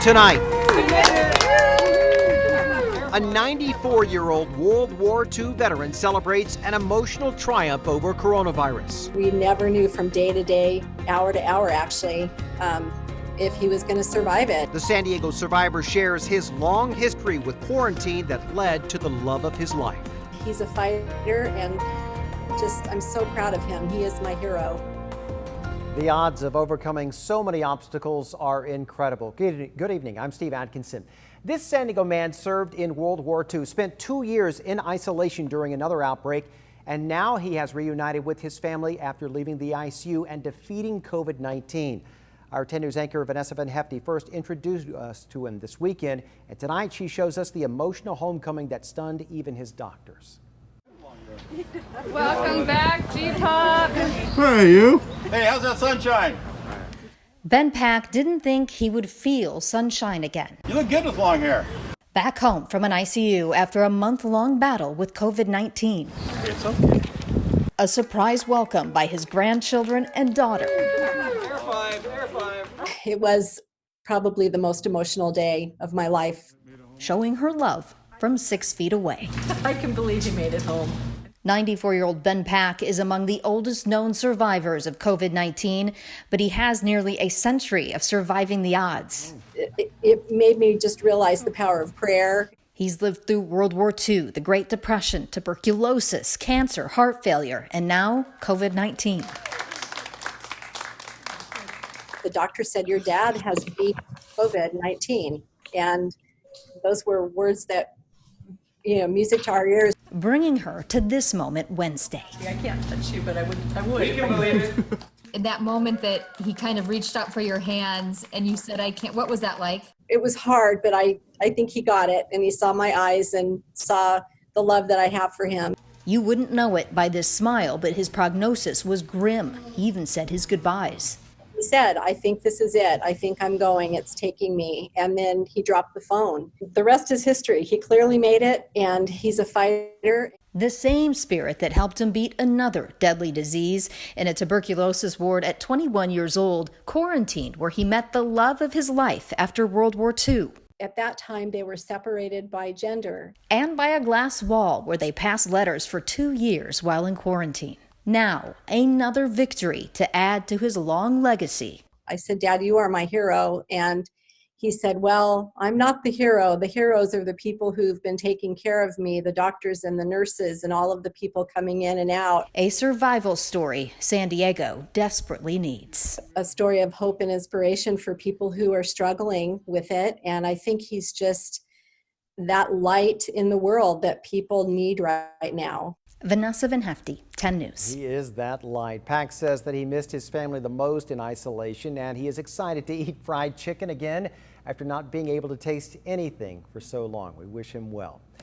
tonight. A 94-year-old World War II veteran celebrates an emotional triumph over coronavirus. We never knew from day to day, hour to hour actually, if he was going to survive it. The San Diego survivor shares his long history with quarantine that led to the love of his life. He's a fighter, and I'm so proud of him. He is my hero. The odds of overcoming so many obstacles are incredible. Good evening, I'm Steve Atkinson. This San Diego man served in World War II, spent 2 years in isolation during another outbreak, and now he has reunited with his family after leaving the ICU and defeating COVID-19. Our 10 News anchor Vanessa Van Hefty first introduced us to him this weekend, and tonight she shows us the emotional homecoming that stunned even his doctors. Welcome back, G-Pop. Hey, you. Hey, how's that sunshine? Ben Pack didn't think he would feel sunshine again. You look good with long hair. Back home from an ICU after a month-long battle with COVID-19. It's okay. A surprise welcome by his grandchildren and daughter. Air five. It was probably the most emotional day of my life. Showing her love from 6 feet away. I can believe you made it home. 94-year-old Ben Pack is among the oldest known survivors of COVID-19, but he has nearly a century of surviving the odds. It made me just realize the power of prayer. He's lived through World War II, the Great Depression, tuberculosis, cancer, heart failure, and now COVID-19. The doctor said, your dad has beat COVID-19. And those were words that, music to our ears. Bringing her to this moment Wednesday. I can't touch you, but I would. We can believe it. In that moment that he kind of reached out for your hands and you said, I can't, what was that like? It was hard, but I think he got it, and he saw my eyes and saw the love that I have for him. You wouldn't know it by this smile, but his prognosis was grim. He even said his goodbyes. He said, I think this is it. I think I'm going. It's taking me. And then he dropped the phone. The rest is history. He clearly made it, and he's a fighter. The same spirit that helped him beat another deadly disease in a tuberculosis ward at 21 years old, quarantined where he met the love of his life after World War II. At that time, they were separated by gender. And by a glass wall where they passed letters for 2 years while in quarantine. Now, another victory to add to his long legacy. I said, Dad, you are my hero. And he said, well, I'm not the hero. The heroes are the people who've been taking care of me, the doctors and the nurses and all of the people coming in and out. A survival story San Diego desperately needs. A story of hope and inspiration for people who are struggling with it. And I think he's just that light in the world that people need right now. Vanessa Van Hefty, 10 News. He is that light. Pack says that he missed his family the most in isolation, and he is excited to eat fried chicken again after not being able to taste anything for so long. We wish him well.